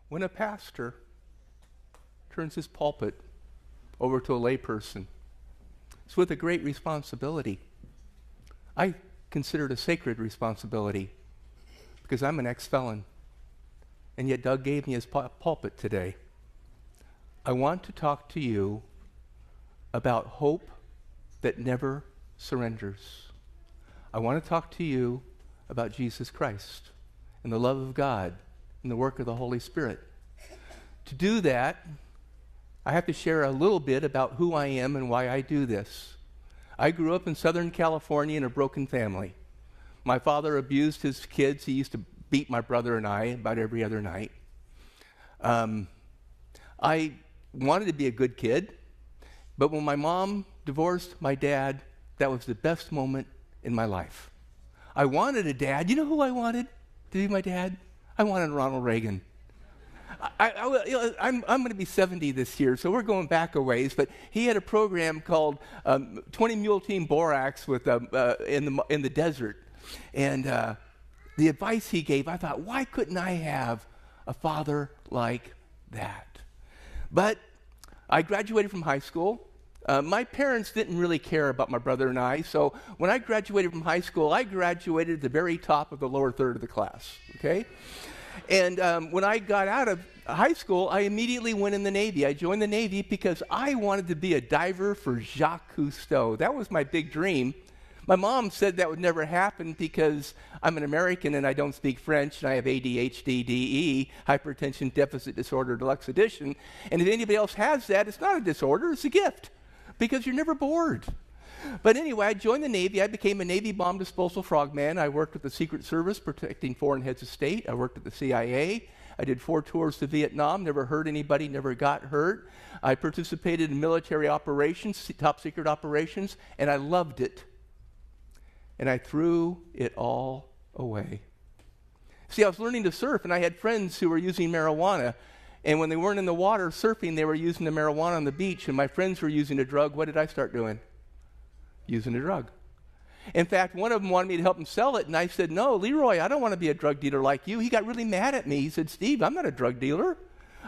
when a pastor turns his pulpit over to a layperson, it's with a great responsibility. I consider it a sacred responsibility because I'm an ex-felon, and yet Doug gave me his pulpit today. I want to talk to you about hope that never surrenders. I want to talk to you about Jesus Christ and the love of God and the work of the Holy Spirit. To do that, I have to share a little bit about who I am and why I do this. I grew up in Southern California in a broken family. My father abused his kids. He used to beat my brother and I about every other night. I wanted to be a good kid, but when my mom divorced my dad, that was the best moment in my life. I wanted a dad. You know who I wanted to be my dad? I wanted Ronald Reagan. I'm going to be 70 this year, so we're going back a ways, but he had a program called 20 Mule Team Borax with, in the desert. And the advice he gave, I thought, why couldn't I have a father like that? But I graduated from high school. My parents didn't really care about my brother and I, so when I graduated from high school, I graduated at the very top of the lower third of the class, okay? And when I got out of high school, I immediately went in the Navy. I joined the Navy because I wanted to be a diver for Jacques Cousteau. That was my big dream. My mom said that would never happen because I'm an American and I don't speak French and I have ADHD, DE, hypertension deficit disorder deluxe edition. And if anybody else has that, it's not a disorder, it's a gift because you're never bored. But anyway, I joined the Navy. I became a Navy bomb disposal frogman. I worked with the Secret Service protecting foreign heads of state. I worked at the CIA. I did 4 tours to Vietnam, never hurt anybody, never got hurt. I participated in military operations, top secret operations, and I loved it. And I threw it all away. See, I was learning to surf, and I had friends who were using marijuana. And when they weren't in the water surfing, they were using the marijuana on the beach, and my friends were using a drug. What did I start doing? Using a drug. In fact, one of them wanted me to help him sell it, and I said, no, Leroy, I don't want to be a drug dealer like you. He got really mad at me. He said, Steve, I'm not a drug dealer.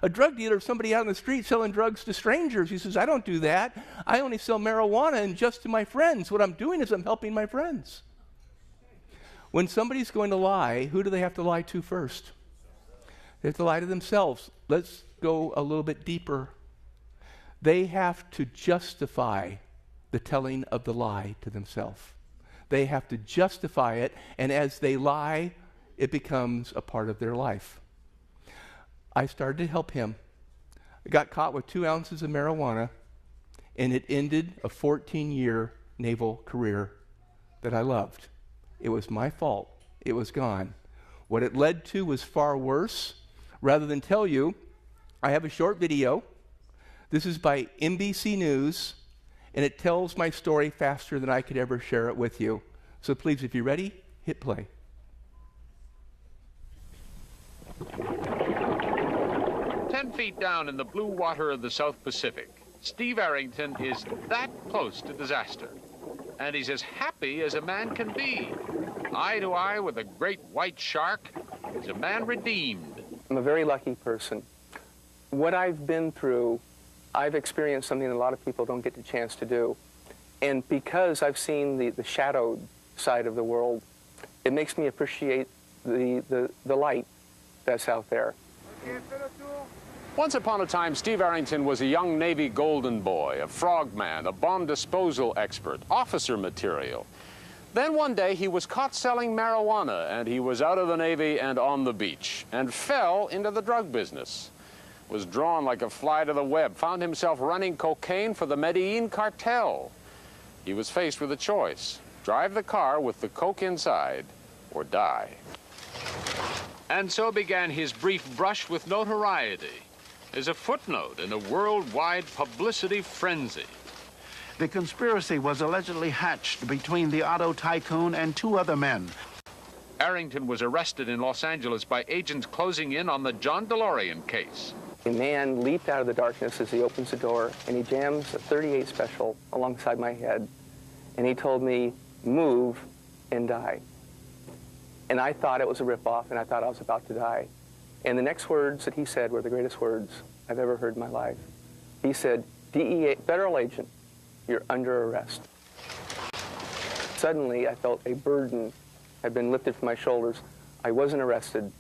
A drug dealer is somebody out on the street selling drugs to strangers. He says, I don't do that. I only sell marijuana and just to my friends. What I'm doing is I'm helping my friends. When somebody's going to lie, who do they have to lie to first? They have to lie to themselves. Let's go a little bit deeper. They have to justify the telling of the lie to themselves. They have to justify it, and as they lie, it becomes a part of their life. I started to help him. I got caught with 2 ounces of marijuana, and it ended a 14-year naval career that I loved. It was my fault. It was gone. What it led to was far worse. Rather than tell you, I have a short video. This is by NBC News, and it tells my story faster than I could ever share it with you. So please, if you're ready, hit play. 10 feet down in the blue water of the South Pacific, Steve Arrington is that close to disaster. And he's as happy as a man can be. Eye to eye with a great white shark, he's a man redeemed. I'm a very lucky person. What I've been through, I've experienced something that a lot of people don't get the chance to do. And because I've seen the shadowed side of the world, it makes me appreciate the light that's out there. Once upon a time, Steve Arrington was a young Navy golden boy, a frogman, a bomb disposal expert, officer material. Then one day he was caught selling marijuana, and he was out of the Navy and on the beach, and fell into the drug business. Was drawn like a fly to the web, found himself running cocaine for the Medellin cartel. He was faced with a choice: drive the car with the coke inside, or die. And so began his brief brush with notoriety, as a footnote in a worldwide publicity frenzy. The conspiracy was allegedly hatched between the auto tycoon and 2 other men. Arrington was arrested in Los Angeles by agents closing in on the John DeLorean case. A man leaped out of the darkness as he opens the door, and he jams a .38 special alongside my head, and he told me, move and die. And I thought it was a ripoff, and I thought I was about to die. And the next words that he said were the greatest words I've ever heard in my life. He said, DEA, federal agent, you're under arrest. Suddenly, I felt a burden had been lifted from my shoulders. I wasn't arrested.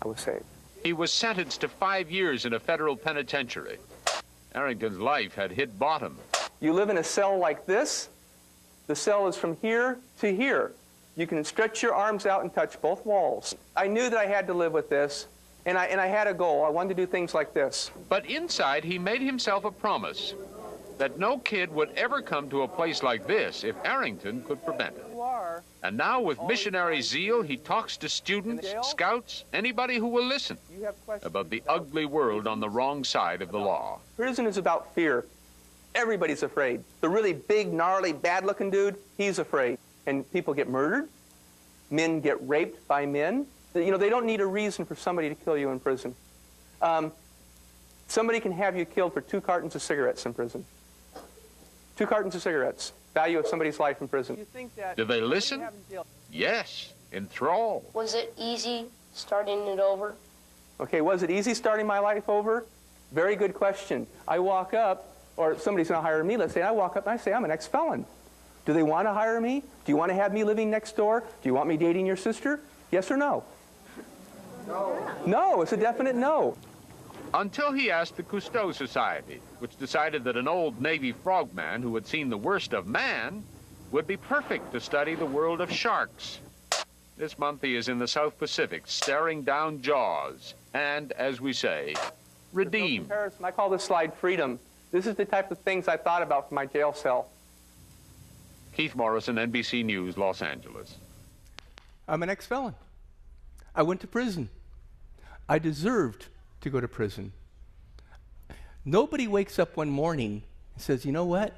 I was saved. He was sentenced to 5 years in a federal penitentiary. Arrington's life had hit bottom. You live in a cell like this. The cell is from here to here. You can stretch your arms out and touch both walls. I knew that I had to live with this, and I had a goal. I wanted to do things like this. But inside, he made himself a promise that no kid would ever come to a place like this if Arrington could prevent it. And now, with missionary zeal, he talks to students, scouts, anybody who will listen about the ugly world on the wrong side of the law. Prison is about fear. Everybody's afraid. The really big, gnarly, bad-looking dude, he's afraid. And people get murdered. Men get raped by men. You know, they don't need a reason for somebody to kill you in prison. Somebody can have you killed for 2 cartons of cigarettes in prison. 2 cartons of cigarettes. Value of somebody's life in prison. Do they listen? Yes, enthralled. Was it easy starting it over? Okay, was it easy starting my life over? Very good question. I walk up, or somebody's going to hire me, let's say, I walk up and I say, I'm an ex-felon. Do they want to hire me? Do you want to have me living next door? Do you want me dating your sister? Yes or no? No. No, it's a definite no. Until he asked the Cousteau Society, which decided that an old Navy frogman who had seen the worst of man would be perfect to study the world of sharks. This month he is in the South Pacific, staring down jaws, and, as we say, redeemed. I call this slide freedom. This is the type of things I thought about for my jail cell. Keith Morrison, NBC News, Los Angeles. I'm an ex-felon. I went to prison. I deserved to go to prison. Nobody wakes up one morning and says, you know what?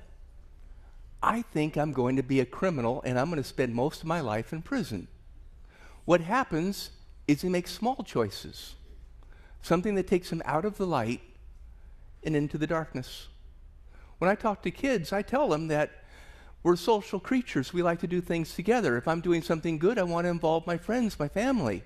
I think I'm going to be a criminal and I'm going to spend most of my life in prison. What happens is he makes small choices, something that takes him out of the light and into the darkness. When I talk to kids, I tell them that we're social creatures. We like to do things together. If I'm doing something good, I want to involve my friends, my family.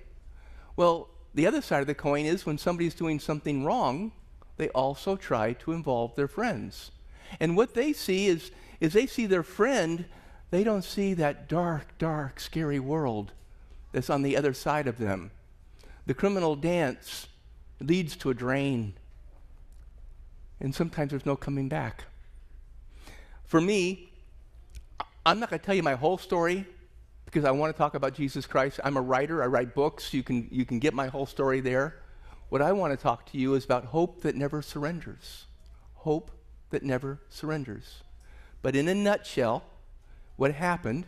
Well, the other side of the coin is when somebody's doing something wrong, they also try to involve their friends. And what they see is they see their friend, they don't see that dark, dark, scary world that's on the other side of them. The criminal dance leads to a drain, and sometimes there's no coming back. For me, I'm not going to tell you my whole story because I want to talk about Jesus Christ. I'm a writer. I write books. You can get my whole story there. What I want to talk to you is about hope that never surrenders. Hope that never surrenders. But in a nutshell, what happened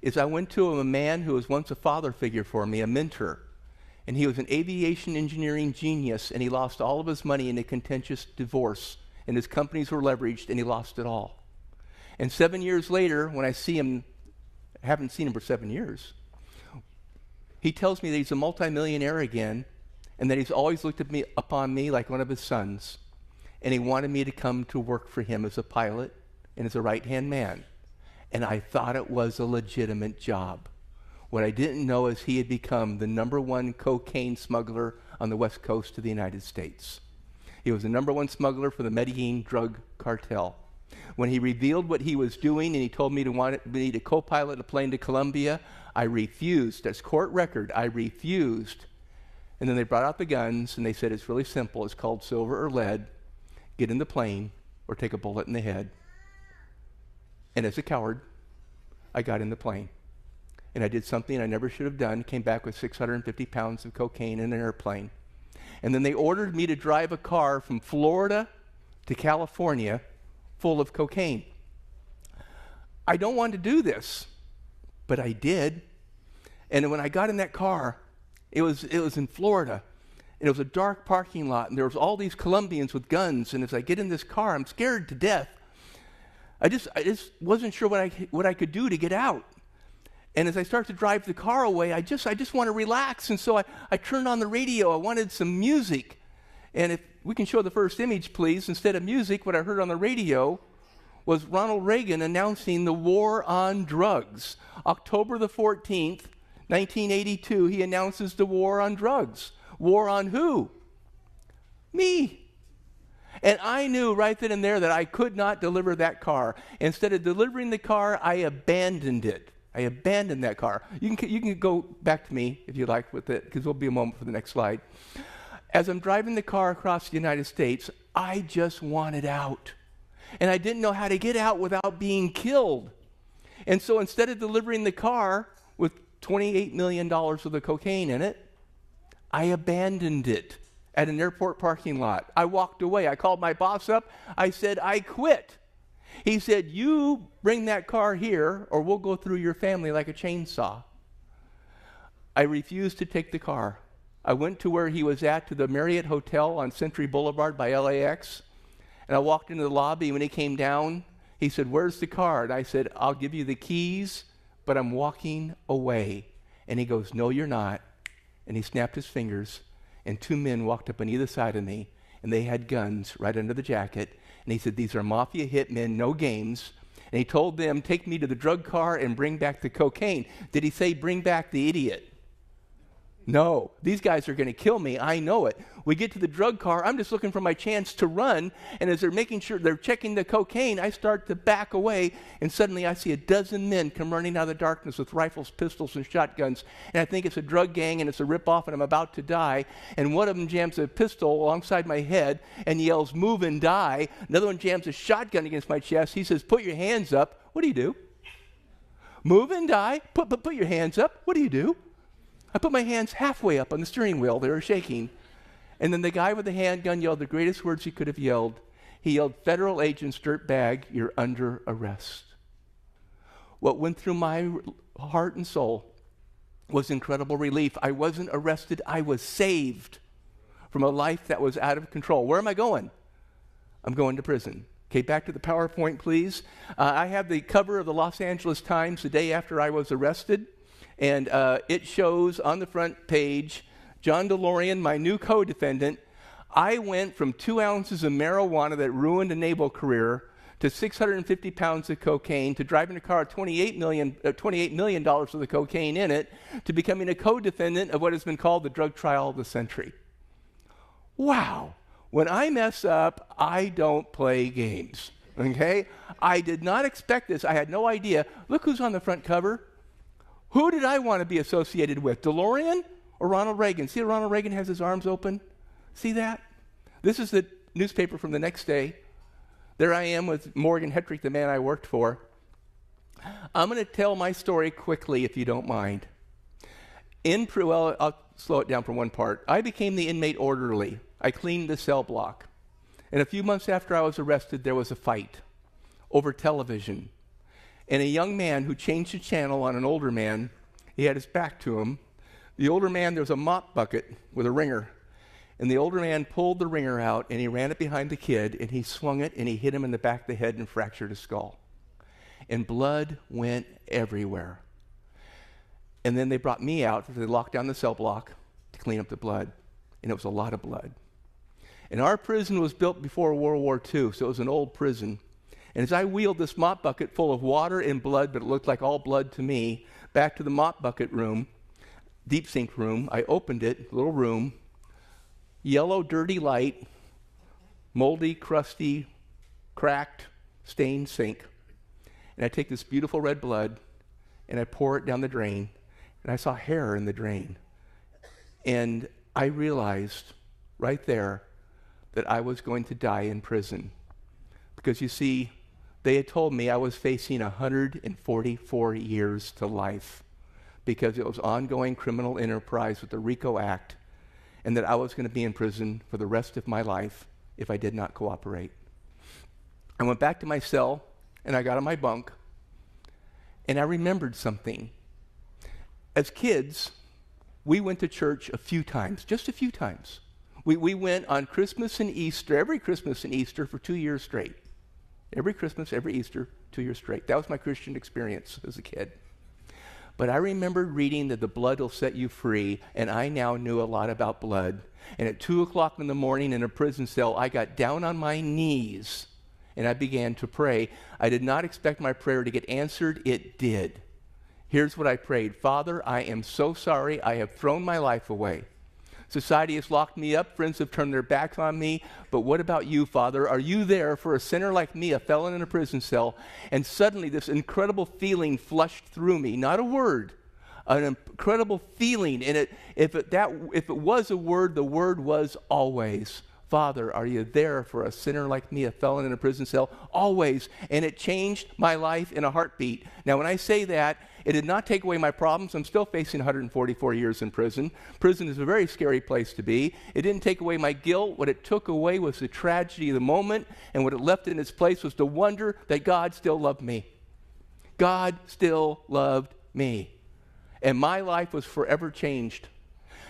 is I went to a man who was once a father figure for me, a mentor. And he was an aviation engineering genius, and he lost all of his money in a contentious divorce. And his companies were leveraged, and he lost it all. And 7 years later, when I see him, I haven't seen him for 7 years, he tells me that he's a multimillionaire again, and that he's always looked upon me like one of his sons. And he wanted me to come to work for him as a pilot and as a right-hand man. And I thought it was a legitimate job. What I didn't know is he had become the #1 cocaine smuggler on the west coast of the United States. He was the #1 smuggler for the Medellin drug cartel. When he revealed what he was doing and he told me to co-pilot a plane to Colombia, I refused. That's court record. I refused. And then they brought out the guns and they said, it's really simple. It's called silver or lead. Get in the plane or take a bullet in the head. And as a coward, I got in the plane. And I did something I never should have done, came back with 650 pounds of cocaine in an airplane. And then they ordered me to drive a car from Florida to California full of cocaine. I don't want to do this, but I did. And when I got in that car, it was in Florida, and it was a dark parking lot, and there was all these Colombians with guns, and as I get in this car, I'm scared to death. I just wasn't sure what I could do to get out. And as I start to drive the car away, I just want to relax, and so I turned on the radio. I wanted some music. And if we can show the first image, please, instead of music, what I heard on the radio was Ronald Reagan announcing the war on drugs. October the 14th, 1982, he announces the war on drugs. War on who? Me. And I knew right then and there that I could not deliver that car. Instead of delivering the car, I abandoned it. I abandoned that car. You can go back to me if you like with it, because there'll be a moment for the next slide. As I'm driving the car across the United States, I just wanted out. And I didn't know how to get out without being killed. And so instead of delivering the car with $28 million worth of cocaine in it, I abandoned it at an airport parking lot. I walked away. I called my boss up. I said, I quit. He said, you bring that car here or we'll go through your family like a chainsaw. I refused to take the car. I went to where he was at, to the Marriott Hotel on Century Boulevard by LAX, and I walked into the lobby. When he came down, he said, where's the car? And I said, I'll give you the keys, but I'm walking away. And he goes, no, you're not. And he snapped his fingers, and two men walked up on either side of me, and they had guns right under the jacket. And he said, these are mafia hitmen, no games. And he told them, take me to the drug car and bring back the cocaine. Did he say, bring back the idiot? No, these guys are going to kill me. I know it. We get to the drug car. I'm just looking for my chance to run. And as they're making sure they're checking the cocaine, I start to back away. And suddenly I see a dozen men come running out of the darkness with rifles, pistols, and shotguns. And I think it's a drug gang and it's a ripoff and I'm about to die. And one of them jams a pistol alongside my head and yells, move and die. Another one jams a shotgun against my chest. He says, put your hands up. What do? Move and die. Put your hands up. What do? I put my hands halfway up on the steering wheel. They were shaking. And then the guy with the handgun yelled the greatest words he could have yelled. He yelled, federal agents, dirtbag, you're under arrest. What went through my heart and soul was incredible relief. I wasn't arrested. I was saved from a life that was out of control. Where am I going? I'm going to prison. Okay, back to the PowerPoint, please. I have the cover of the Los Angeles Times the day after I was arrested. And it shows on the front page, John DeLorean, my new co-defendant. I went from 2 ounces of marijuana that ruined a naval career to 650 pounds of cocaine, to driving a car with $28 million worth of cocaine in it, to becoming a co-defendant of what has been called the drug trial of the century. Wow. When I mess up, I don't play games, okay? I did not expect this. I had no idea. Look who's on the front cover. Who did I want to be associated with, DeLorean or Ronald Reagan? See, Ronald Reagan has his arms open. See that? This is the newspaper from the next day. There I am with Morgan Hetrick, the man I worked for. I'm going to tell my story quickly, if you don't mind. Well, I'll slow it down for one part. I became the inmate orderly. I cleaned the cell block. And a few months after I was arrested, there was a fight over television. And a young man who changed the channel on an older man, he had his back to him. The older man, there was a mop bucket with a ringer. And the older man pulled the ringer out, and he ran it behind the kid, and he swung it, and he hit him in the back of the head and fractured his skull. And blood went everywhere. And then they brought me out. They locked down the cell block to clean up the blood. And it was a lot of blood. And our prison was built before World War II, so it was an old prison. And as I wheeled this mop bucket full of water and blood, but it looked like all blood to me, back to the mop bucket room, deep sink room, I opened it, little room, yellow, dirty light, moldy, crusty, cracked, stained sink. And I take this beautiful red blood, and I pour it down the drain, and I saw hair in the drain. And I realized right there that I was going to die in prison. Because you see, they had told me I was facing 144 years to life because it was ongoing criminal enterprise with the RICO Act, and that I was going to be in prison for the rest of my life if I did not cooperate. I went back to my cell, and I got on my bunk, and I remembered something. As kids, we went to church a few times, just a few times. We went on Christmas and Easter, every Christmas and Easter for 2 years straight. Every Christmas, every Easter, 2 years straight. That was my Christian experience as a kid. But I remembered reading that the blood will set you free, and I now knew a lot about blood. And at 2 o'clock in the morning in a prison cell, I got down on my knees, and I began to pray. I did not expect my prayer to get answered. It did. Here's what I prayed. Father, I am so sorry I have thrown my life away. Society has locked me up. Friends have turned their backs on me. But what about you, Father? Are you there for a sinner like me, a felon in a prison cell? And suddenly this incredible feeling flushed through me. Not a word, an incredible feeling. And if it was a word, the word was always. Father, are you there for a sinner like me, a felon in a prison cell? Always. And it changed my life in a heartbeat. Now, when I say that, it did not take away my problems. I'm still facing 144 years in prison. Prison is a very scary place to be. It didn't take away my guilt. What it took away was the tragedy of the moment, and what it left in its place was the wonder that God still loved me. God still loved me. And my life was forever changed.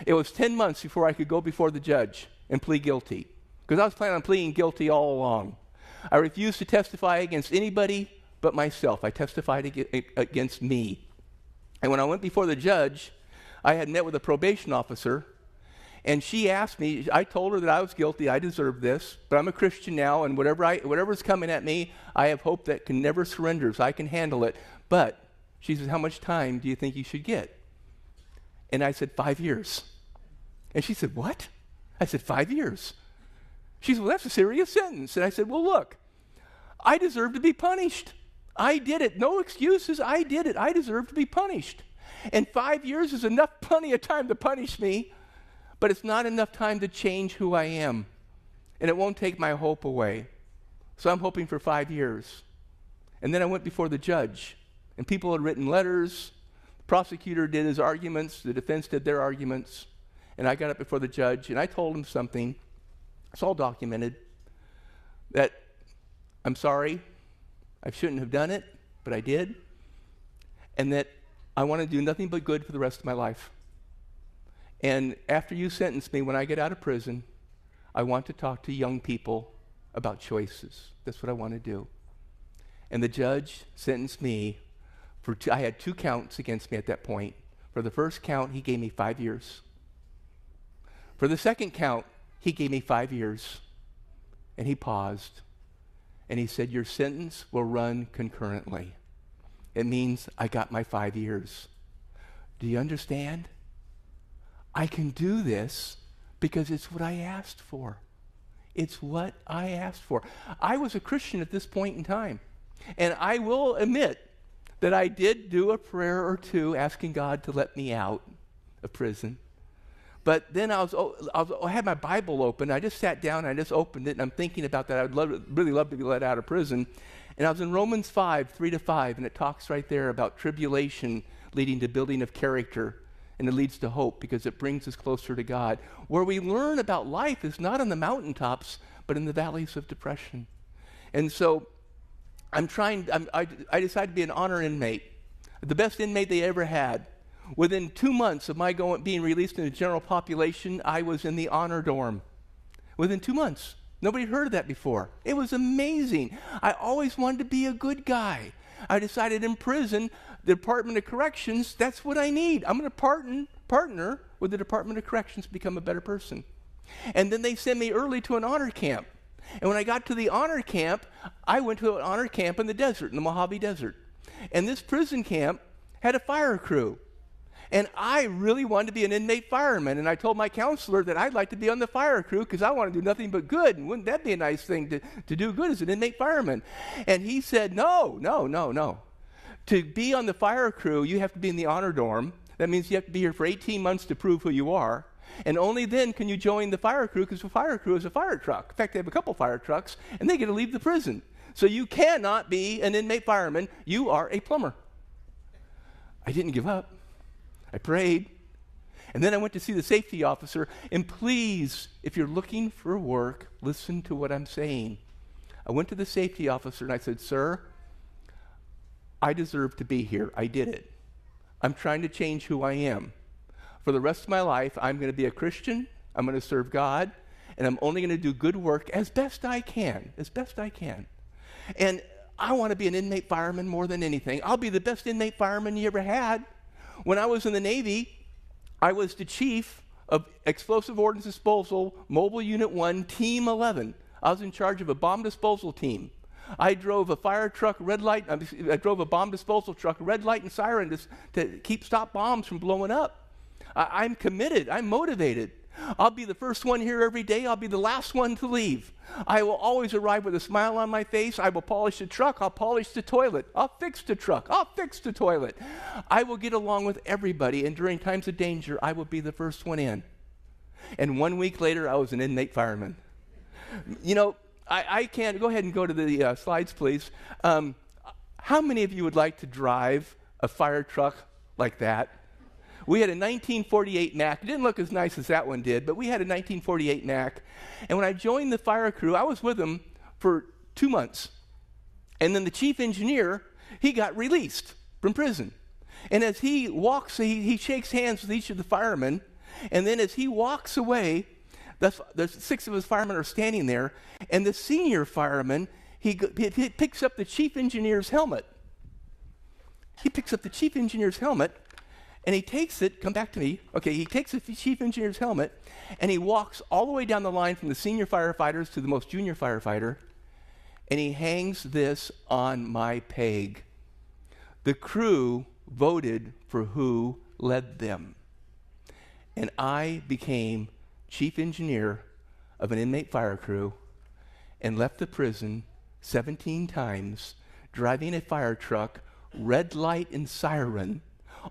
It was 10 months before I could go before the judge and plead guilty, because I was planning on pleading guilty all along. I refused to testify against anybody but myself. I testified against me. And when I went before the judge, I had met with a probation officer, and she asked me, I told her that I was guilty, I deserved this, but I'm a Christian now, and whatever's coming at me, I have hope that can never surrender, so I can handle it. But she says, how much time do you think you should get? And I said, 5 years. And she said, what? I said, 5 years. She said, well, that's a serious sentence. And I said, well, look, I deserve to be punished. I did it. No excuses. I did it. I deserve to be punished. And 5 years is plenty of time to punish me, but it's not enough time to change who I am. And it won't take my hope away. So I'm hoping for 5 years. And then I went before the judge, and people had written letters. The prosecutor did his arguments. The defense did their arguments. And I got up before the judge, and I told him something. It's all documented. That I'm sorry, I shouldn't have done it, but I did. And that I want to do nothing but good for the rest of my life. And after you sentence me, when I get out of prison, I want to talk to young people about choices. That's what I want to do. And the judge sentenced me for I had 2 counts against me at that point. For the first count, he gave me 5 years. For the second count, he gave me 5 years. And he paused. And he said, your sentence will run concurrently. It means I got my 5 years. Do you understand? I can do this because it's what I asked for. It's what I asked for. I was a Christian at this point in time. And I will admit that I did do a prayer or two asking God to let me out of prison. But then I had my Bible open. I just sat down and I just opened it, and I'm thinking about that. I would really love to be let out of prison. And I was in Romans 5, 3-5, and it talks right there about tribulation leading to building of character, and it leads to hope because it brings us closer to God. Where we learn about life is not on the mountaintops, but in the valleys of depression. And so I decided to be an honor inmate, the best inmate they ever had. Within 2 months of my being released in the general population, I was in the honor dorm. Within 2 months. Nobody heard of that before. It was amazing. I always wanted to be a good guy. I decided in prison, the Department of Corrections, that's what I need. I'm going to partner with the Department of Corrections to become a better person. And then they sent me early to an honor camp. And when I got to the honor camp, I went to an honor camp in the desert, in the Mojave Desert. And this prison camp had a fire crew. And I really wanted to be an inmate fireman. And I told my counselor that I'd like to be on the fire crew because I want to do nothing but good. And wouldn't that be a nice thing to do good as an inmate fireman? And he said, no. To be on the fire crew, you have to be in the honor dorm. That means you have to be here for 18 months to prove who you are. And only then can you join the fire crew, because the fire crew is a fire truck. In fact, they have a couple fire trucks, and they get to leave the prison. So you cannot be an inmate fireman. You are a plumber. I didn't give up. I prayed. And then I went to see the safety officer. And please, if you're looking for work, listen to what I'm saying. I went to the safety officer and I said, sir, I deserve to be here. I did it. I'm trying to change who I am. For the rest of my life, I'm going to be a Christian. I'm going to serve God. And I'm only going to do good work as best I can. And I want to be an inmate fireman more than anything. I'll be the best inmate fireman you ever had. When I was in the Navy, I was the chief of Explosive Ordnance Disposal, Mobile Unit 1, Team 11. I was in charge of a bomb disposal team. I drove a fire truck, I drove a bomb disposal truck, red light and siren to stop bombs from blowing up. I'm committed. I'm motivated. I'll be the first one here every day. I'll be the last one to leave. I will always arrive with a smile on my face. I will polish the truck. I'll polish the toilet. I'll fix the truck. I'll fix the toilet. I will get along with everybody, and during times of danger, I will be the first one in. And 1 week later, I was an inmate fireman. You know, I can't, go ahead and go to the slides, please. How many of you would like to drive a fire truck like that? We had a 1948 Mack. It didn't look as nice as that one did, but we had a 1948 Mack. And when I joined the fire crew, I was with them for 2 months. And then the chief engineer, he got released from prison. And as he walks, he shakes hands with each of the firemen. And then as he walks away, the 6 of his firemen are standing there. And the senior fireman, he picks up the chief engineer's helmet. He picks up the chief engineer's helmet. And he takes it, come back to me, okay, he takes the chief engineer's helmet, and he walks all the way down the line from the senior firefighters to the most junior firefighter, and he hangs this on my peg. The crew voted for who led them. And I became chief engineer of an inmate fire crew and left the prison 17 times, driving a fire truck, red light and siren,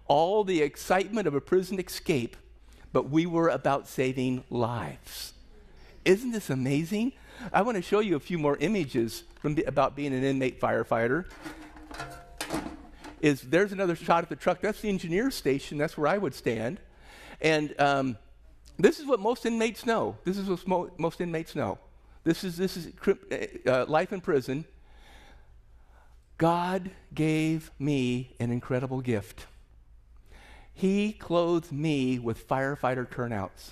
all the excitement of a prison escape, but we were about saving lives. Isn't this amazing? I want to show you a few more images about being an inmate firefighter. There's another shot of the truck. That's the engineer's station. That's where I would stand. And this is what most inmates know. This is what most inmates know. This is life in prison. God gave me an incredible gift. He clothed me with firefighter turnouts.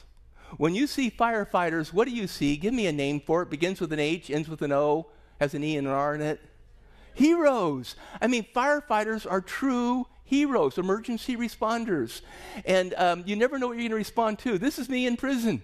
When you see firefighters, what do you see? Give me a name for it. Begins with an H, ends with an O, has an E and an R in it. Heroes. I mean, firefighters are true heroes, emergency responders. And you never know what you're going to respond to. This is me in prison.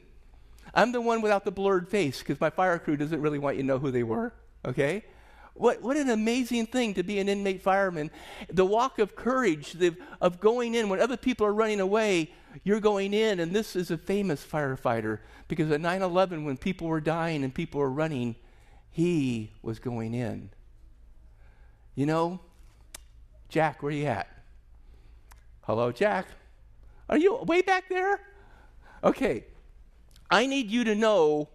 I'm the one without the blurred face because my fire crew doesn't really want you to know who they were, okay? What an amazing thing to be an inmate fireman. The walk of courage, of going in when other people are running away, you're going in, and this is a famous firefighter because at 9/11 when people were dying and people were running, he was going in. You know, Jack, where are you at? Hello, Jack. Are you way back there? Okay. I need you to know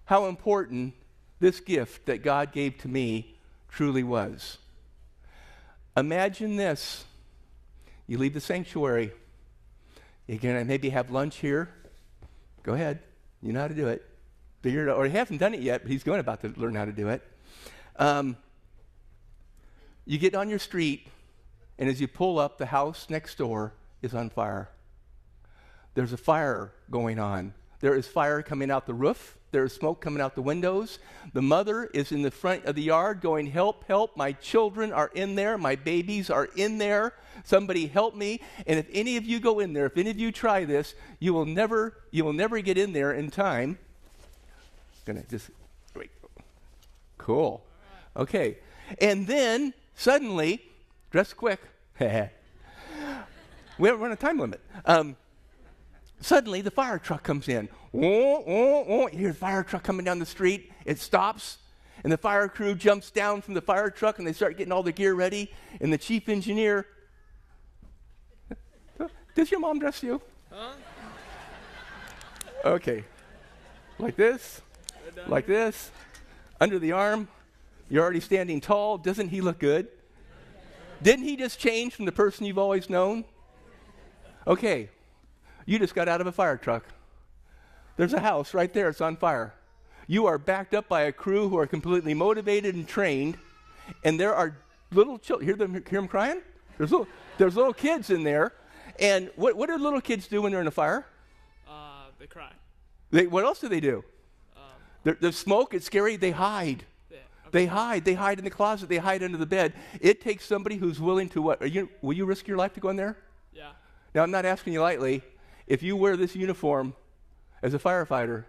how important this gift that God gave to me truly was. Imagine this. You leave the sanctuary. You're going to maybe have lunch here. Go ahead. You know how to do it. Figure it out. Or he hasn't done it yet, but he's about to learn how to do it. You get on your street, and as you pull up, the house next door is on fire. There's a fire going on. There is fire coming out the roof. There is smoke coming out the windows. The mother is in the front of the yard going, help, help. My children are in there. My babies are in there. Somebody help me. And if any of you go in there, if any of you try this, you will never get in there in time. Wait. Cool. Okay. And then suddenly, dress quick. We haven't run a time limit. Suddenly, the fire truck comes in. You hear the fire truck coming down the street. It stops, and the fire crew jumps down from the fire truck, and they start getting all the gear ready. And the chief engineer, does your mom dress you? Huh? Okay. Like this, under the arm. You're already standing tall. Doesn't he look good? Didn't he just change from the person you've always known? Okay. You just got out of a fire truck. There's a house right there. It's on fire. You are backed up by a crew who are completely motivated and trained, and there are little children. Hear them crying? There's little kids in there. And what do little kids do when they're in a fire? They cry. What else do they do? There's smoke. It's scary. They hide. Yeah, okay. They hide. They hide in the closet. They hide under the bed. It takes somebody who's willing to what? Will you risk your life to go in there? Yeah. Now, I'm not asking you lightly. If you wear this uniform as a firefighter,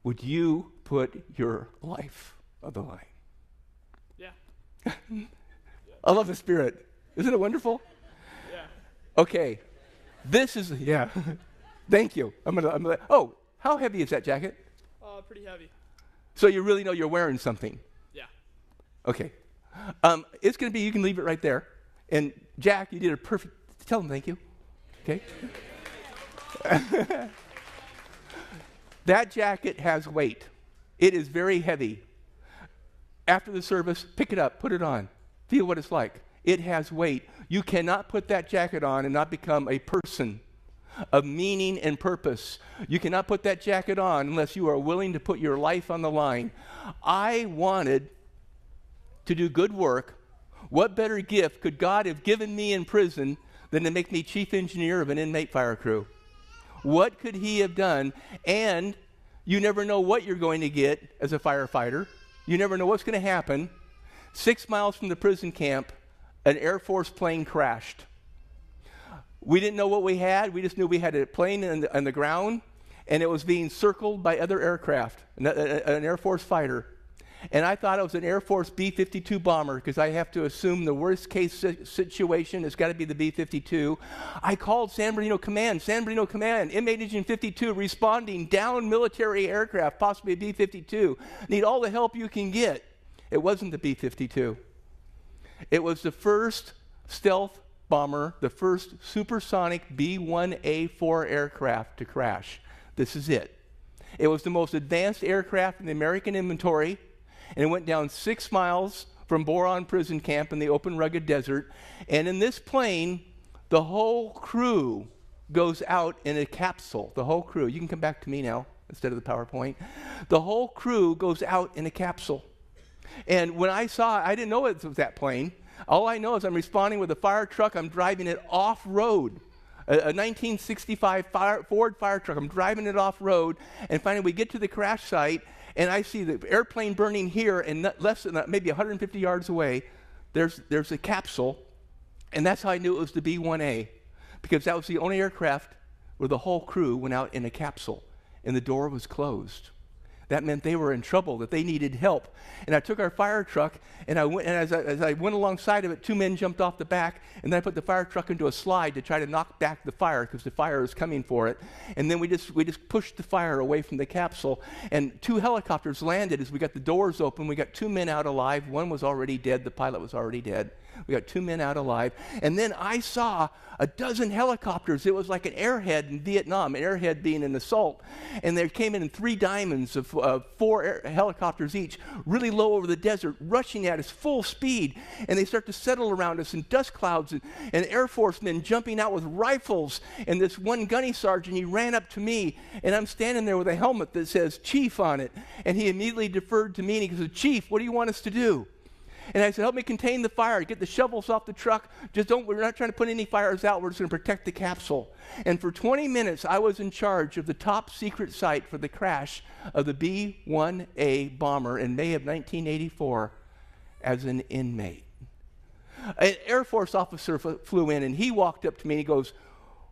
would you put your life on the line? Yeah. I love the spirit. Isn't it wonderful? Yeah. Okay. This is, yeah. Thank you. How heavy is that jacket? Pretty heavy. So you really know you're wearing something. Yeah. Okay. It's going to be, you can leave it right there. And Jack, you did a perfect, tell him thank you. Okay. That jacket has weight. It is very heavy. After the service, pick it up, put it on. Feel what it's like. It has weight. You cannot put that jacket on and not become a person of meaning and purpose. You cannot put that jacket on unless you are willing to put your life on the line. I wanted to do good work. What better gift could God have given me in prison than to make me chief engineer of an inmate fire crew? What could he have done? And you never know what you're going to get as a firefighter. You never know what's going to happen. 6 miles from the prison camp, an Air Force plane crashed. We didn't know what we had. We just knew we had a plane on the ground, and it was being circled by other aircraft, an Air Force fighter. And I thought it was an Air Force B-52 bomber because I have to assume the worst case situation has got to be the B-52. I called San Bernardino Command, Inmate Agent 52 responding, down military aircraft, possibly a B-52. Need all the help you can get. It wasn't the B-52. It was the first stealth bomber, the first supersonic B-1A4 aircraft to crash. This is it. It was the most advanced aircraft in the American inventory, and it went down 6 miles from Boron Prison Camp in the open, rugged desert. And in this plane, the whole crew goes out in a capsule. The whole crew. You can come back to me now instead of the PowerPoint. The whole crew goes out in a capsule. And when I saw it, I didn't know it was that plane. All I know is I'm responding with a fire truck. I'm driving it off-road. A 1965 Ford fire truck. I'm driving it off-road. And finally, we get to the crash site, and I see the airplane burning here, and less than maybe 150 yards away, there's a capsule. And that's how I knew it was the B-1A, because that was the only aircraft where the whole crew went out in a capsule, and the door was closed. That meant they were in trouble, that they needed help. And I took our fire truck, and as I went alongside of it, 2 men jumped off the back, and then I put the fire truck into a slide to try to knock back the fire because the fire was coming for it. And then we just pushed the fire away from the capsule, and 2 helicopters landed as we got the doors open. We got 2 men out alive. One was already dead. The pilot was already dead. We got 2 men out alive. And then I saw a dozen helicopters. It was like an airhead in Vietnam, an airhead being an assault. And they came in 3 diamonds of 4 helicopters each, really low over the desert, rushing at us full speed. And they start to settle around us in dust clouds, and Air Force men jumping out with rifles. And this one gunny sergeant, he ran up to me, and I'm standing there with a helmet that says Chief on it. And he immediately deferred to me, and he goes, Chief, what do you want us to do? And I said, help me contain the fire. Get the shovels off the truck. We're not trying to put any fires out. We're just going to protect the capsule. And for 20 minutes, I was in charge of the top secret site for the crash of the B-1A bomber in May of 1984 as an inmate. An Air Force officer flew in, and he walked up to me, and he goes,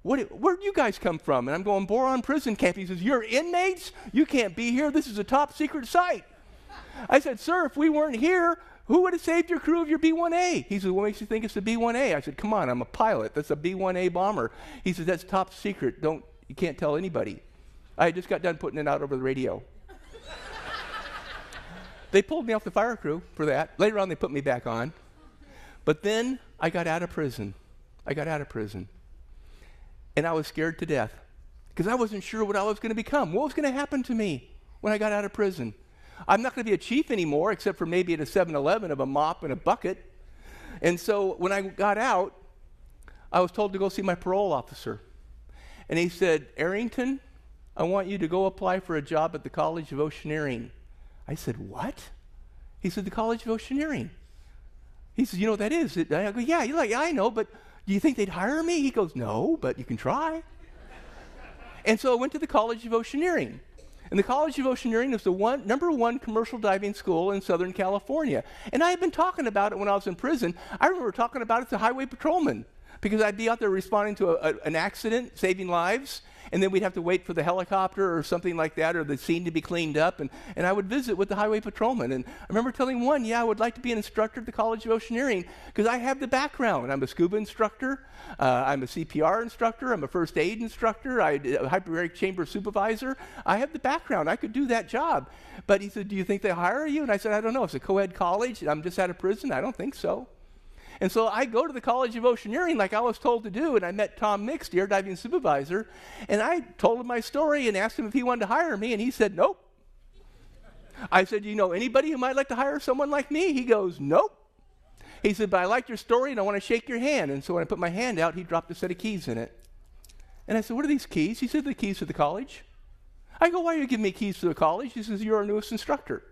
where'd you guys come from? And I'm going, Boron Prison Camp. He says, you're inmates? You can't be here. This is a top secret site. I said, sir, if we weren't here, who would have saved your crew of your B-1A? He said, what makes you think it's the B-1A? I said, come on, I'm a pilot. That's a B-1A bomber. He said, that's top secret. You can't tell anybody. I just got done putting it out over the radio. They pulled me off the fire crew for that. Later on, they put me back on. But then I got out of prison. And I was scared to death because I wasn't sure what I was going to become. What was going to happen to me when I got out of prison? I'm not going to be a chief anymore, except for maybe at a 7-Eleven of a mop and a bucket. And so when I got out, I was told to go see my parole officer. And he said, Arrington, I want you to go apply for a job at the College of Oceaneering. I said, what? He said, the College of Oceaneering. He said, you know what that is? I go, yeah. You're like, yeah, I know, but do you think they'd hire me? He goes, no, but you can try. And so I went to the College of Oceaneering. And the College of Oceaneering is the number one commercial diving school in Southern California. And I had been talking about it when I was in prison. I remember talking about it to highway patrolmen because I'd be out there responding to an accident, saving lives, and then we'd have to wait for the helicopter or something like that, or the scene to be cleaned up, and I would visit with the highway patrolman. And I remember telling one, I would like to be an instructor at the College of Oceaneering because I have the background. I'm a scuba instructor, I'm a CPR instructor, I'm a first aid instructor, I'm a hyperbaric chamber supervisor. I have the background. I could do that job. But he said, do you think they'll hire you? And I said, I don't know. It's a co-ed college. I'm just out of prison. I don't think so. And so I go to the College of Oceaneering like I was told to do, and I met Tom Mix, the air diving supervisor, and I told him my story and asked him if he wanted to hire me, and he said, nope. I said, do you know anybody who might like to hire someone like me? He goes, nope. He said, but I liked your story, and I want to shake your hand. And so when I put my hand out, he dropped a set of keys in it. And I said, what are these keys? He said, the keys to the college. I go, why are you giving me keys to the college? He says, you're our newest instructor.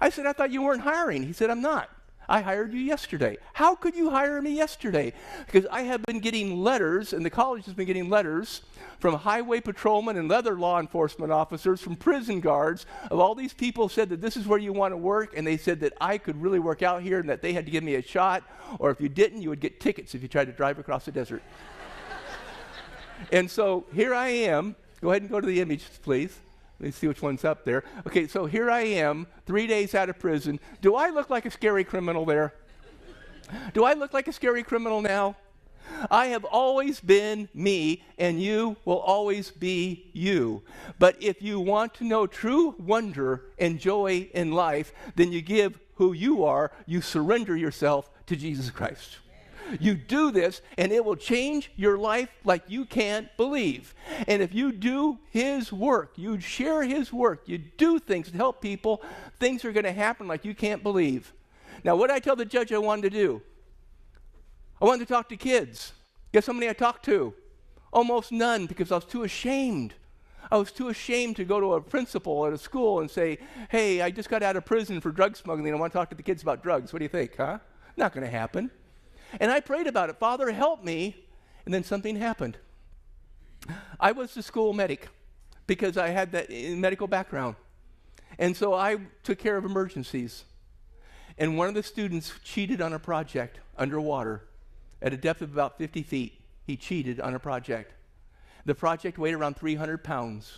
I said, I thought you weren't hiring. He said, I'm not. I hired you yesterday. How could you hire me yesterday? Because I have been getting letters, and the college has been getting letters from highway patrolmen and other law enforcement officers, from prison guards, of all these people said that this is where you want to work, and they said that I could really work out here and that they had to give me a shot, or if you didn't, you would get tickets if you tried to drive across the desert. And so here I am. Go ahead and go to the image, please. Let me see which one's up there. Okay, so here I am, 3 days out of prison. Do I look like a scary criminal there? Do I look like a scary criminal now? I have always been me, and you will always be you. But if you want to know true wonder and joy in life, then you give who you are, you surrender yourself to Jesus Christ. You do this, and it will change your life like you can't believe. And if you do His work, you share His work, you do things to help people, things are going to happen like you can't believe. Now, what did I tell the judge I wanted to do? I wanted to talk to kids. Guess how many I talked to? Almost none, because I was too ashamed. I was too ashamed to go to a principal at a school and say, hey, I just got out of prison for drug smuggling. I want to talk to the kids about drugs. What do you think, huh? Not going to happen. And I prayed about it. Father, help me. And then something happened. I was the school medic because I had that medical background. And so I took care of emergencies. And one of the students cheated on a project underwater at a depth of about 50 feet. He cheated on a project. The project weighed around 300 pounds.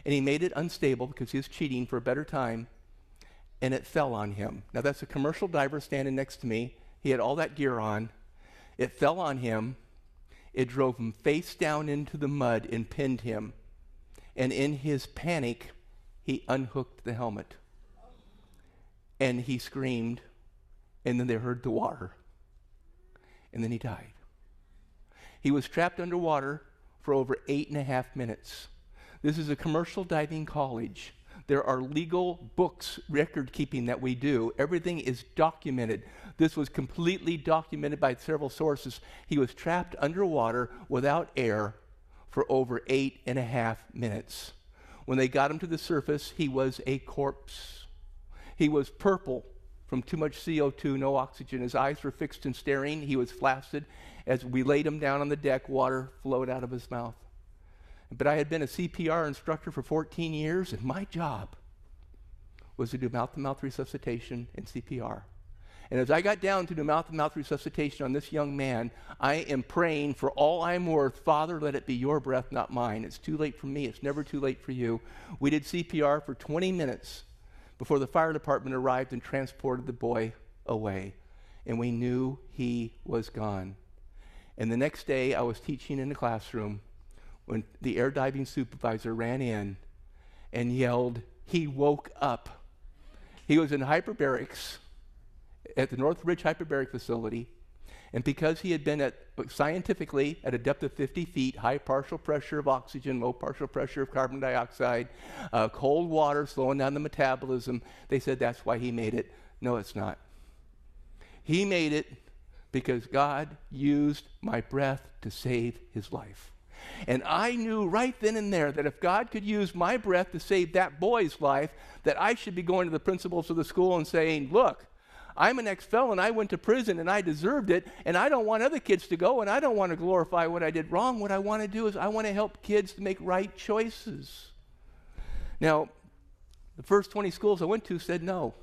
And he made it unstable because he was cheating for a better time. And it fell on him. Now that's a commercial diver standing next to me. He had all that gear on. It fell on him. It drove him face down into the mud and pinned him. And in his panic, he unhooked the helmet. And he screamed, and then they heard the water. And then he died. He was trapped underwater for over 8.5 minutes. This is a commercial diving college. There are legal books, record keeping that we do. Everything is documented. This was completely documented by several sources. He was trapped underwater without air for over 8.5 minutes. When they got him to the surface, he was a corpse. He was purple from too much CO2, no oxygen. His eyes were fixed and staring. He was flaccid. As we laid him down on the deck, water flowed out of his mouth. But I had been a CPR instructor for 14 years, and my job was to do mouth-to-mouth resuscitation and CPR. And as I got down to do mouth-to-mouth resuscitation on this young man, I am praying for all I'm worth, Father, let it be your breath, not mine. It's too late for me. It's never too late for you. We did CPR for 20 minutes before the fire department arrived and transported the boy away. And we knew he was gone. And the next day, I was teaching in the classroom when the air diving supervisor ran in and yelled, he woke up. He was in hyperbarics at the North Ridge Hyperbaric Facility, and because he had been scientifically at a depth of 50 feet, high partial pressure of oxygen, low partial pressure of carbon dioxide, cold water slowing down the metabolism, they said that's why he made it. No, it's not. He made it because God used my breath to save his life. And I knew right then and there that if God could use my breath to save that boy's life, that I should be going to the principals of the school and saying, look, I'm an ex-felon, I went to prison and I deserved it, and I don't want other kids to go, and I don't want to glorify what I did wrong. What I want to do is I want to help kids to make right choices. Now, the first 20 schools I went to said no.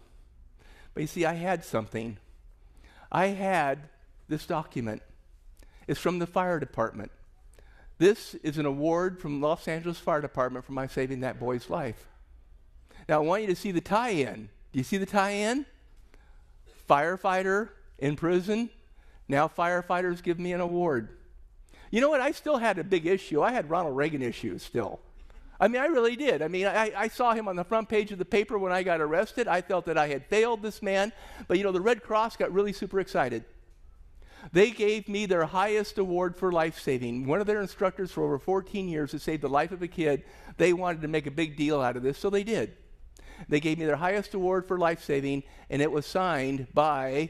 But you see, I had something. I had this document. is from the fire department. This is an award from Los Angeles Fire Department for my saving that boy's life. Now, I want you to see the tie-in. Do you see the tie-in? Firefighter in prison. Now firefighters give me an award. You know what? I still had a big issue. I had Ronald Reagan issues still. I mean, I really did. I mean, I saw him on the front page of the paper when I got arrested. I felt that I had failed this man. But, the Red Cross got really super excited. They gave me their highest award for life-saving. One of their instructors for over 14 years had saved the life of a kid. They wanted to make a big deal out of this, so they did. They gave me their highest award for life-saving, and it was signed by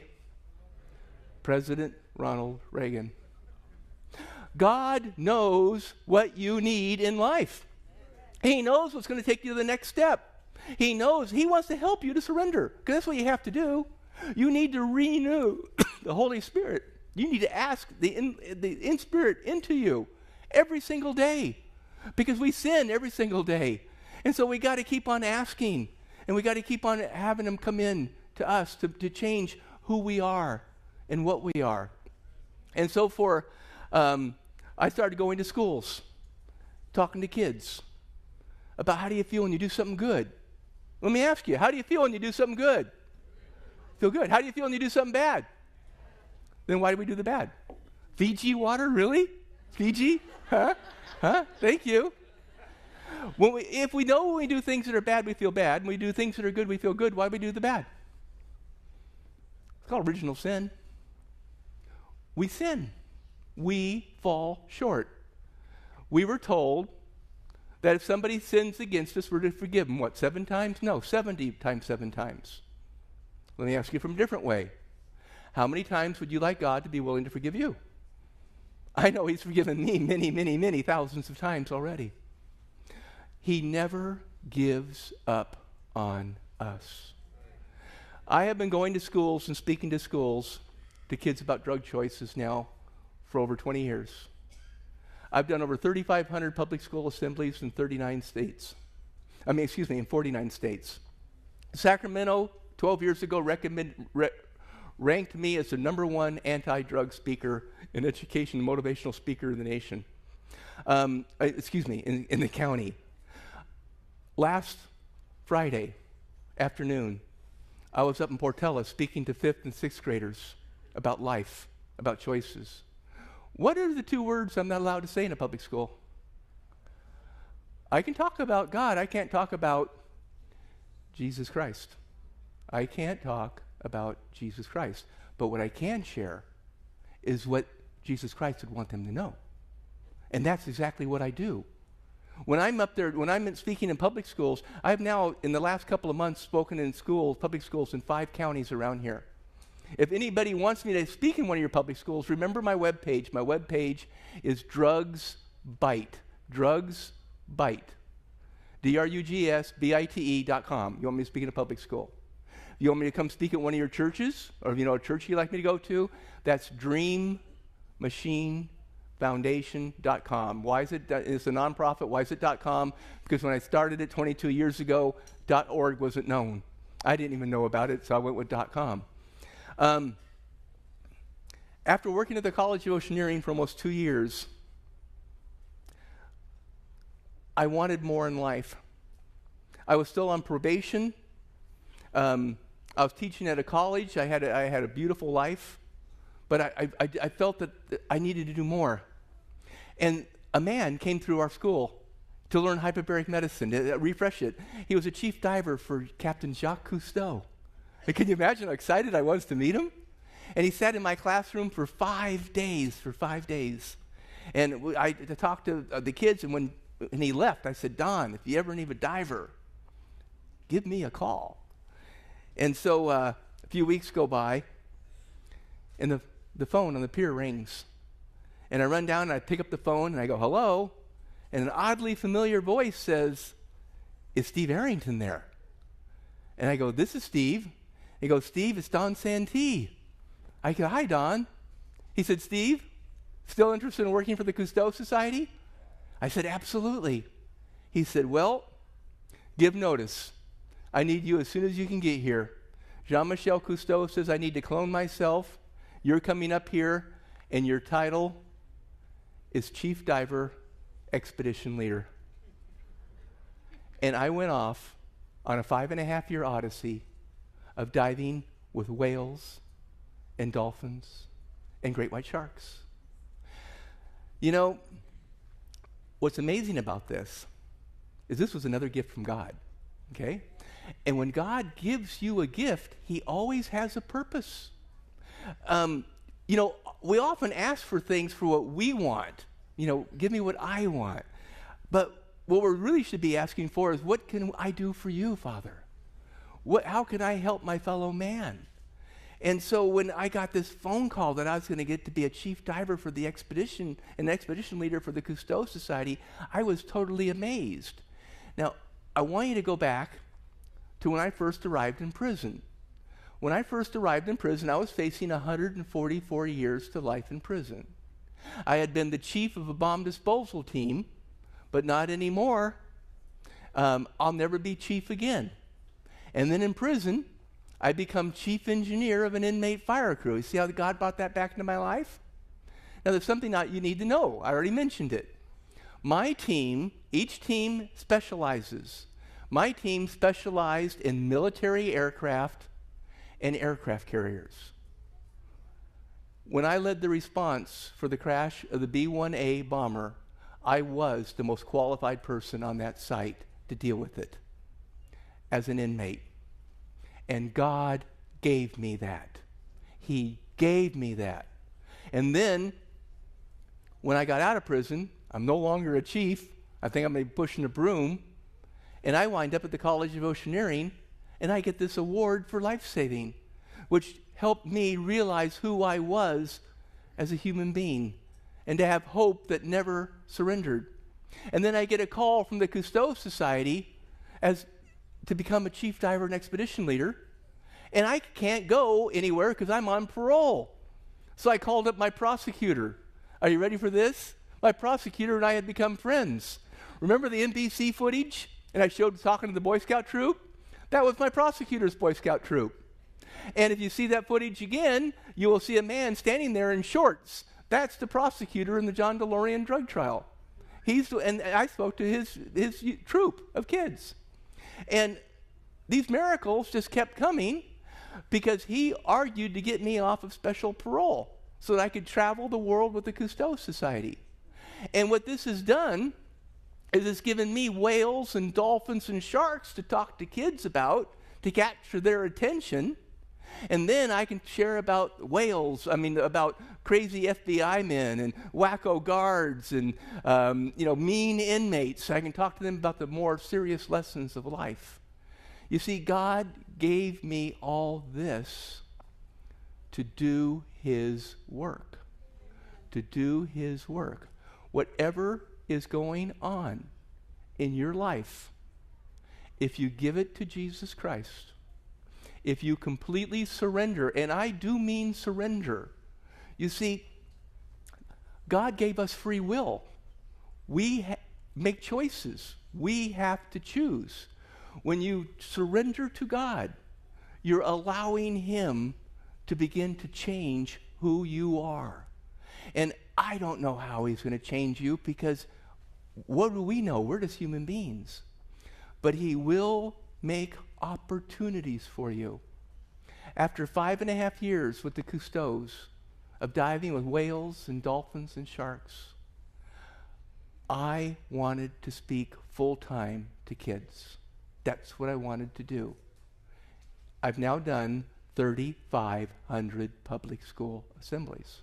President Ronald Reagan. God knows what you need in life. He knows what's going to take you to the next step. He knows. He wants to help you to surrender, because that's what you have to do. You need to renew the Holy Spirit. You need to ask the in Spirit into you every single day, because we sin every single day. And so we got to keep on asking, and we got to keep on having him come in to us to change who we are and what we are. And so I started going to schools, talking to kids about how do you feel when you do something good. Let me ask you, how do you feel when you do something good? Feel good. How do you feel when you do something bad? Then why do we do the bad? Fiji water, really? Fiji? Huh? Thank you. If we know when we do things that are bad, we feel bad. When we do things that are good, we feel good. Why do we do the bad? It's called original sin. We sin. We fall short. We were told that if somebody sins against us, we're to forgive them. What, 7 times? No, 70 times 7 times. Let me ask you from a different way. How many times would you like God to be willing to forgive you? I know he's forgiven me many, many, many thousands of times already. He never gives up on us. I have been going to schools and speaking to schools, to kids about drug choices now for over 20 years. I've done over 3,500 public school assemblies in 39 states. In 49 states. Sacramento, 12 years ago, ranked me as the #1 anti-drug speaker and education motivational speaker in the nation. In the county. Last Friday afternoon, I was up in Portela speaking to 5th and 6th graders about life, about choices. What are the 2 words I'm not allowed to say in a public school? I can talk about God. I can't talk about Jesus Christ. I can't talk about Jesus Christ. But what I can share is what Jesus Christ would want them to know. And that's exactly what I do. When I'm up there, when I'm speaking in public schools, I've now, in the last couple of months, spoken in schools, public schools in 5 counties around here. If anybody wants me to speak in one of your public schools, remember my webpage. My webpage is Drugs Bite. Drugs Bite. DRUGSBITE.com. You want me to speak in a public school? You want me to come speak at one of your churches? Or a church you'd like me to go to? That's DreamMachineFoundation.com. Why is it? It's a nonprofit. Why is it .com? Because when I started it 22 years ago, .org wasn't known. I didn't even know about it, so I went with .com. After working at the College of Oceaneering for almost 2 years, I wanted more in life. I was still on probation. I was teaching at a college. I had a beautiful life, but I felt that I needed to do more. And a man came through our school to learn hyperbaric medicine, to refresh it. He was a chief diver for Captain Jacques Cousteau. And can you imagine how excited I was to meet him? And he sat in my classroom for 5 days, And I talked to the kids, and when he left, I said, Don, if you ever need a diver, give me a call. And so a few weeks go by, and the phone on the pier rings. And I run down, and I pick up the phone, and I go, hello? And an oddly familiar voice says, is Steve Arrington there? And I go, this is Steve. He goes, Steve, it's Don Santee. I go, hi, Don. He said, Steve, still interested in working for the Cousteau Society? I said, absolutely. He said, well, give notice. I need you as soon as you can get here. Jean-Michel Cousteau says I need to clone myself. You're coming up here, and your title is chief diver, expedition leader. And I went off on a 5.5-year odyssey of diving with whales and dolphins and great white sharks. You know, what's amazing about this is this was another gift from God, okay? And when God gives you a gift, he always has a purpose. You know, we often ask for things for what we want. You know, give me what I want. But what we really should be asking for is, what can I do for you, Father? How can I help my fellow man? And so when I got this phone call that I was going to get to be a chief diver for the expedition, an expedition leader for the Cousteau Society, I was totally amazed. Now, I want you to go back to when I first arrived in prison. When I first arrived in prison, I was facing 144 years to life in prison. I had been the chief of a bomb disposal team, but not anymore. I'll never be chief again. And then in prison, I become chief engineer of an inmate fire crew. You see how God brought that back into my life? Now, there's something that you need to know. I already mentioned it. My team, each team specializes. My team specialized in military aircraft and aircraft carriers. When I led the response for the crash of the B-1A bomber, I was the most qualified person on that site to deal with it as an inmate. And God gave me that. He gave me that. And then, when I got out of prison, I'm no longer a chief. I think I'm maybe pushing a broom. And I wind up at the College of Oceaneering, and I get this award for life-saving, which helped me realize who I was as a human being and to have hope that never surrendered. And then I get a call from the Cousteau Society to become a chief diver and expedition leader, and I can't go anywhere because I'm on parole. So I called up my prosecutor. Are you ready for this? My prosecutor and I had become friends. Remember the NBC footage? And I showed talking to the Boy Scout troop? That was my prosecutor's Boy Scout troop. And if you see that footage again, you will see a man standing there in shorts. That's the prosecutor in the John DeLorean drug trial. And I spoke to his troop of kids. And these miracles just kept coming because he argued to get me off of special parole so that I could travel the world with the Cousteau Society. And what this has done is it's given me whales and dolphins and sharks to talk to kids about, to capture their attention. And then I can share about about crazy FBI men and wacko guards and, mean inmates. I can talk to them about the more serious lessons of life. You see, God gave me all this to do his work. To do his work. Whatever is going on in your life, if you give it to Jesus Christ, if you completely surrender, and I do mean surrender. You see, God gave us free will. We make choices. We have to choose. When you surrender to God, you're allowing him to begin to change who you are. And I don't know how he's going to change you, because what do we know? We're just human beings. But he will make opportunities for you. After 5.5 years with the Cousteaus of diving with whales and dolphins and sharks, I wanted to speak full-time to kids. That's what I wanted to do. I've now done 3,500 public school assemblies.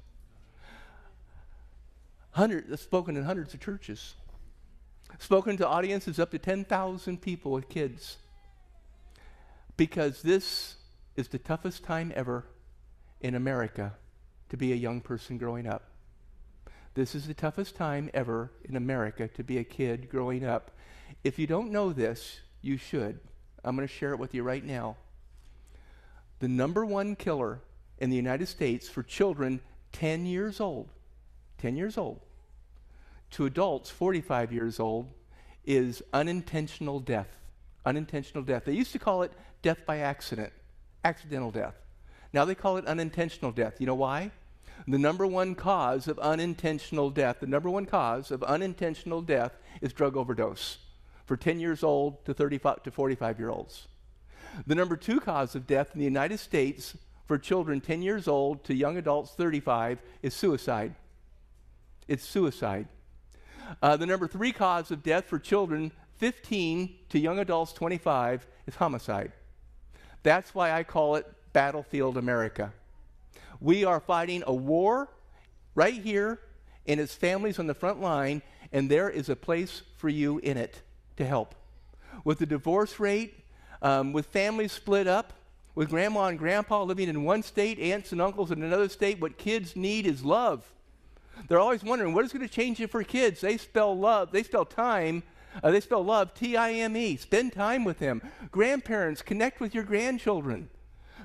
Spoken in hundreds of churches. Spoken to audiences up to 10,000 people with kids. Because this is the toughest time ever in America to be a young person growing up. This is the toughest time ever in America to be a kid growing up. If you don't know this, you should. I'm going to share it with you right now. The number one killer in the United States for children 10 years old, to adults 45 years old, is unintentional death. Unintentional death. They used to call it death by accident, accidental death. Now they call it unintentional death. You know why? The number one cause of unintentional death, the number one cause of unintentional death is drug overdose for 10 years old to 35 to 45-year-olds. The number two cause of death in the United States for children 10 years old to young adults 35 is suicide. It's suicide. The number three cause of death for children 15 to young adults 25 is homicide. That's why I call it Battlefield America. We are fighting a war right here, and it's families on the front line, and there is a place for you in it to help. With the divorce rate, with families split up, with grandma and grandpa living in one state, aunts and uncles in another state, what kids need is love. They're always wondering, what is going to change it for kids? They spell love, they spell time, they spell love, T-I-M-E. Spend time with them. Grandparents, connect with your grandchildren,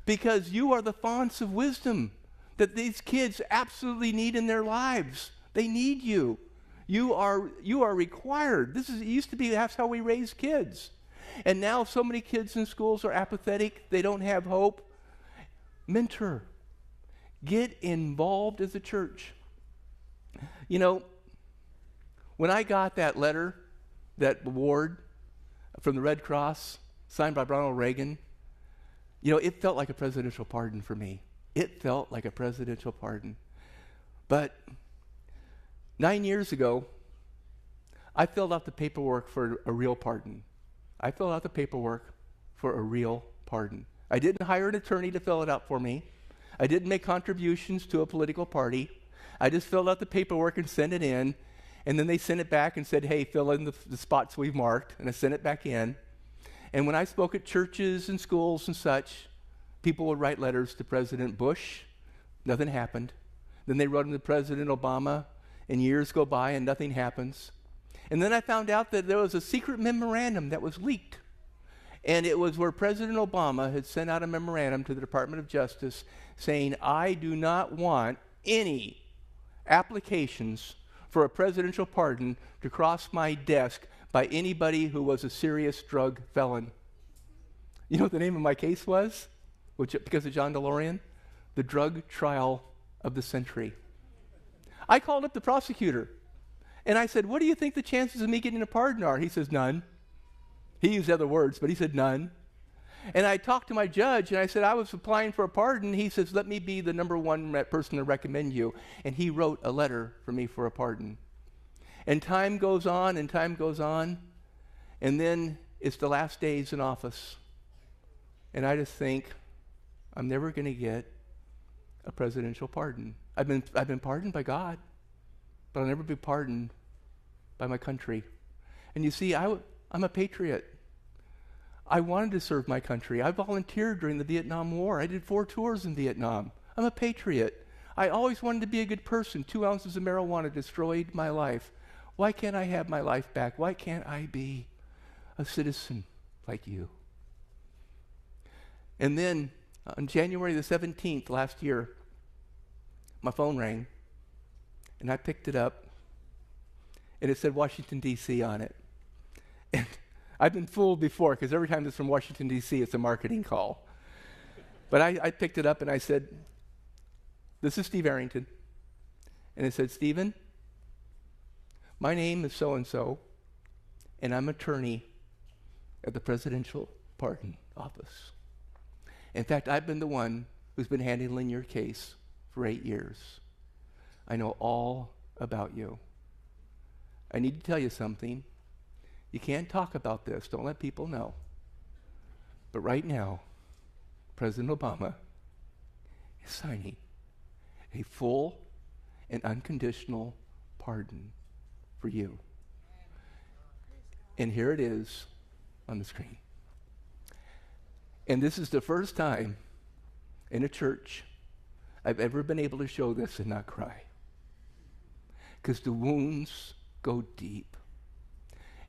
because you are the fonts of wisdom that these kids absolutely need in their lives. They need you. You are required. It used to be that's how we raise kids. And now so many kids in schools are apathetic. They don't have hope. Mentor. Get involved as a church. You know, when I got that letter, that award from the Red Cross, signed by Ronald Reagan, you know, it felt like a presidential pardon for me. It felt like a presidential pardon. But 9 years ago, I filled out the paperwork for a real pardon. I filled out the paperwork for a real pardon. I didn't hire an attorney to fill it out for me. I didn't make contributions to a political party. I just filled out the paperwork and sent it in, and then they sent it back and said, hey, fill in the spots we've marked, and I sent it back in. And when I spoke at churches and schools and such, people would write letters to President Bush. Nothing happened. Then they wrote them to President Obama, and years go by and nothing happens. And then I found out that there was a secret memorandum that was leaked. And it was where President Obama had sent out a memorandum to the Department of Justice saying, I do not want any applications for a presidential pardon to cross my desk by anybody who was a serious drug felon. You know what the name of my case was? Because of John DeLorean? The drug trial of the century. I called up the prosecutor, and I said, what do you think the chances of me getting a pardon are? He says, none. He used other words, but he said none. And I talked to my judge, and I said, I was applying for a pardon. He says, let me be the number one person to recommend you. And he wrote a letter for me for a pardon. And time goes on, and time goes on, and then it's the last days in office. And I just think, I'm never going to get a presidential pardon. I've been pardoned by God, but I'll never be pardoned by my country. And you see, I'm a patriot. I wanted to serve my country. I volunteered during the Vietnam War. I did 4 tours in Vietnam. I'm a patriot. I always wanted to be a good person. 2 ounces of marijuana destroyed my life. Why can't I have my life back? Why can't I be a citizen like you? And then on January the 17th last year, my phone rang, and I picked it up, and it said Washington, D.C. on it. And I've been fooled before, because every time it's from Washington, D.C., it's a marketing call. But I picked it up, and I said, this is Steve Arrington. And it said, Stephen, my name is so-and-so, and I'm attorney at the Presidential Pardon Office. In fact, I've been the one who's been handling your case for 8 years. I know all about you. I need to tell you something. You can't talk about this. Don't let people know. But right now, President Obama is signing a full and unconditional pardon for you. And here it is on the screen. And this is the first time in a church I've ever been able to show this and not cry. Because the wounds go deep.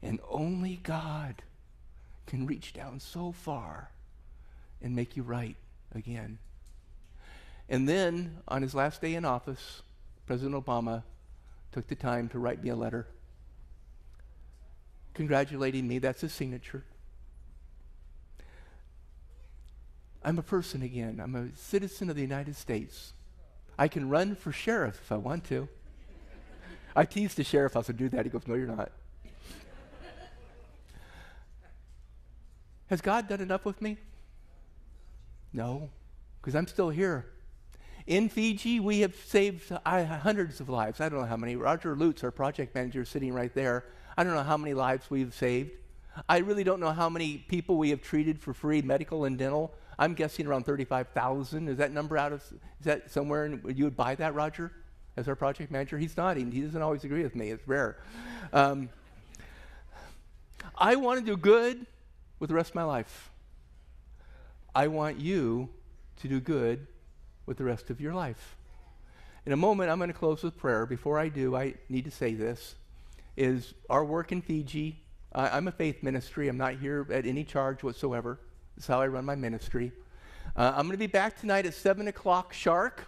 And only God can reach down so far and make you right again. And then, on his last day in office, President Obama took the time to write me a letter congratulating me. That's his signature. I'm a person again. I'm a citizen of the United States. I can run for sheriff if I want to. I teased the sheriff. I said, do that. He goes, no, you're not. Has God done enough with me? No, because I'm still here. In Fiji, we have saved hundreds of lives. I don't know how many. Roger Lutz, our project manager, is sitting right there. I don't know how many lives we've saved. I really don't know how many people we have treated for free, medical and dental. I'm guessing around 35,000. Is that number is that somewhere? You would buy that, Roger, as our project manager? He's nodding. He doesn't always agree with me. It's rare. I want to do good with the rest of my life. I want you to do good with the rest of your life. In a moment, I'm going to close with prayer. Before I do, I need to say this, is our work in Fiji. I'm a faith ministry. I'm not here at any charge whatsoever. That's how I run my ministry. I'm going to be back tonight at 7 o'clock sharp.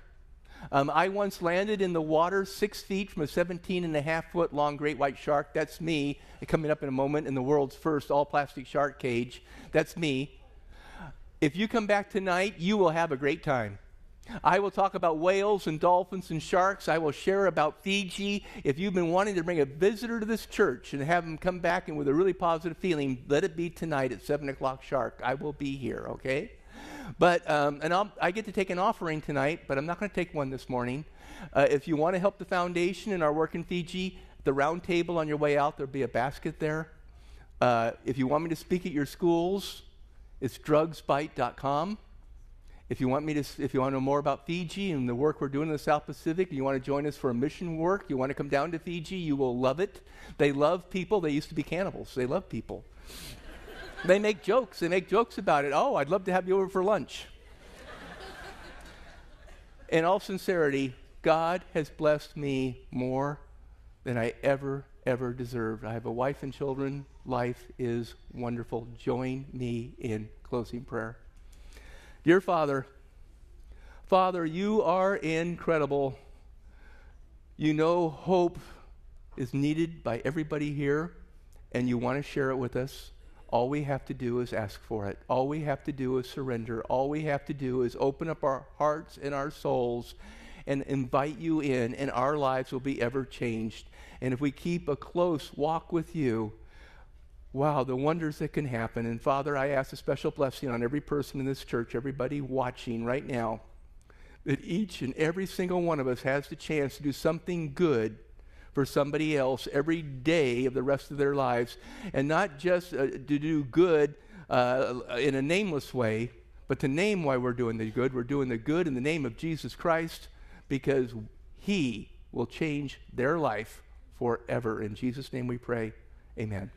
I once landed in the water 6 feet from a 17.5-foot long great white shark. That's me. Coming up in a moment in the world's first all-plastic shark cage. That's me. If you come back tonight, you will have a great time. I will talk about whales and dolphins and sharks. I will share about Fiji. If you've been wanting to bring a visitor to this church and have them come back and with a really positive feeling, let it be tonight at 7 o'clock sharp. I will be here, okay? But I get to take an offering tonight, but I'm not going to take one this morning. If you want to help the foundation in our work in Fiji, the round table on your way out, there'll be a basket there. If you want me to speak at your schools, it's drugsbite.com. If you want to know more about Fiji and the work we're doing in the South Pacific, and you want to join us for a mission work, you want to come down to Fiji, you will love it. They love people. They used to be cannibals. They love people. They make jokes. They make jokes about it. Oh, I'd love to have you over for lunch. In all sincerity, God has blessed me more than I ever deserved. I have a wife and children. Life is wonderful. Join me in closing prayer. Dear Father, you are incredible. You know hope is needed by everybody here, and you want to share it with us. All we have to do is ask for it. All we have to do is surrender. All we have to do is open up our hearts and our souls and invite you in, and our lives will be ever changed. And if we keep a close walk with you, wow, the wonders that can happen. And Father, I ask a special blessing on every person in this church, everybody watching right now, that each and every single one of us has the chance to do something good for somebody else every day of the rest of their lives, and not just to do good in a nameless way, but to name why we're doing the good. We're doing the good in the name of Jesus Christ, because he will change their life forever. In Jesus' name we pray, amen.